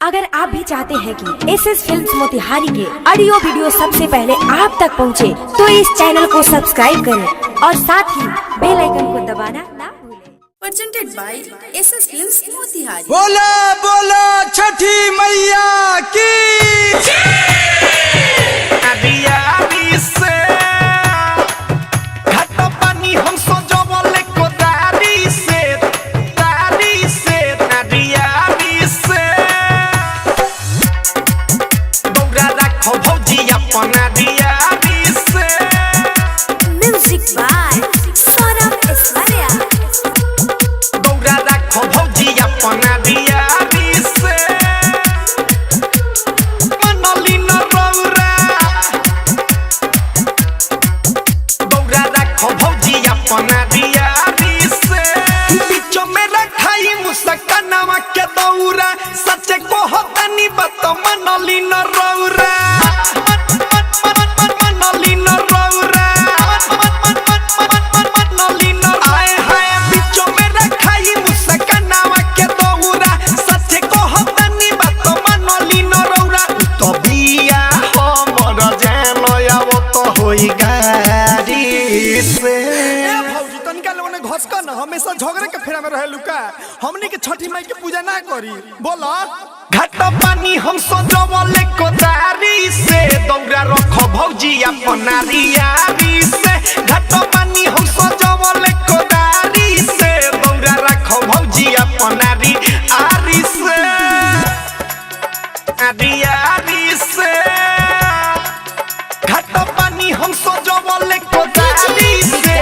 अगर आप भी चाहते हैं कि एसएस फिल्म्स मोतिहारी के ऑडियो वीडियो सबसे पहले आप तक पहुंचे, तो इस चैनल को सब्सक्राइब करें और साथ ही बेल आइकन को दबाना ना भूलें। Presented by SS films Motihari. बोला बोला छठी मैया की सच्चे को होता नहीं बत मनली न रौरा मनली न रौरा मनली न आए हाय बिचो में रखाई मुस्कानावा के दौरा सच्चे को होता नहीं बत मनली न रौरा तो बिया हमर जान आव तो होई गाड़ी से भौजी तनिका लोने घसका न हमेशा झगड़े के फेरा में रहे लुका हमनी के छठी माई के पूजा ना करी बोला घाट पानी हम सजवले कोदारी से दौरा रखो भौजी अपना रियारी से घाट पानी हम सजवले कोदारी से दौरा रखो भौजी अपना रियारी से रियारी से घाट पानी हम सजवले कोदारी से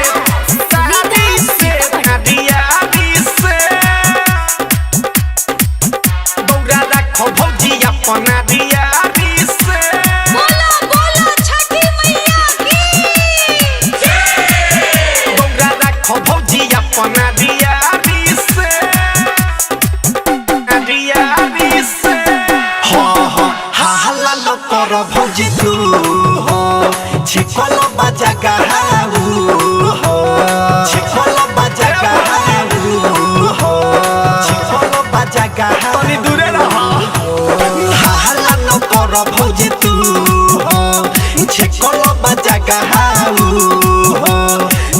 भौजी तू हो छिकोलो बाजा गहाऊ हो छिकोलो बाजा गहाऊ हो छिकोलो बाजा गहाऊ तनी दूरे रहा हल्ला न कर भौजी तू हो छिकोलो बाजा गहाऊ हो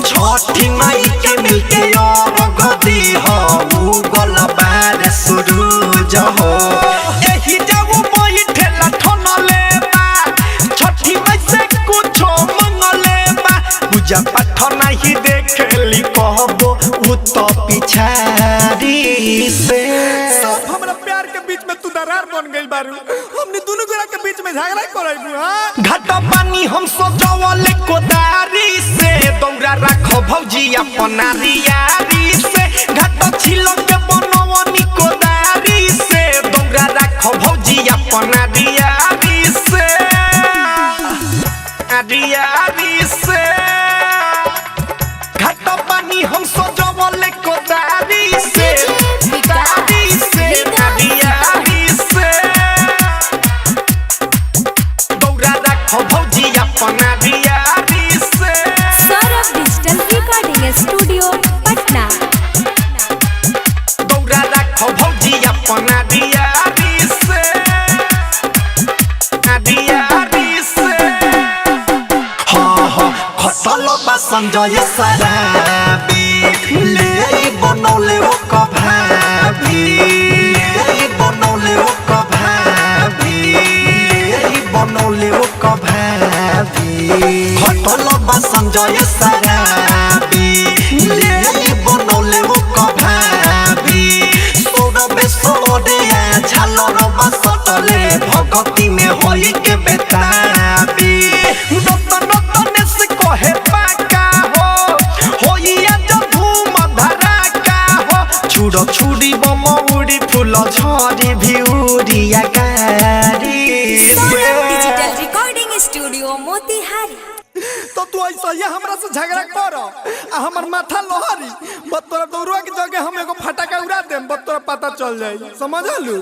छठी माई के मिलके और गदी हो मुगल बार सूरज हो एही जाऊ बैठेला ठनले पूजा पाठ नहीं देखली कहबो उ तो पिछाड़ी से सब हमरा प्यार के बीच में तू दरार बन गइल बारू हमनी दोनों गोरा के बीच में झगड़ा करैबू हां घाट पानी हम सजवले कोदारी से दौरा रखो भौजी अपना रियारी से घाट छिलो के बनवनी कोदारी से दौरा रखो भौजी अपना रियारी से रियारी से हम सजवले कोदारी से कोदारी से रियारी से दौरा रखो भौजी अपना रियारी से Saurabh digital recording studio Patna दौरा रखो भौजी अपना रियारी से रियारी से हाँ हाँ खसल बा संजय सराबी ले बनौले ओ कभाबी ले बनौले ओ कभाबी ले बनौले ओ कभाबी खटल बा संजय सराबी ले बनौले ओ कभाबी सोरबे सोडिया झालर बसतले भगती में होई के बेताबी नतन नतन से कहे पाका हो होइया छुड़ो छुड़ी बमौड़ी फूल झड़ी भिउरिया गाड़ी डिजिटल रिकॉर्डिंग स्टूडियो मोतिहारी। तो तू ऐसा ये हमरा से झगड़ा करो आ हमर माथा लोहरी बत तोरा दौड़वा के जगह हम एगो फटाका उड़ा देम बत तोरा पता चल जाई समझलू।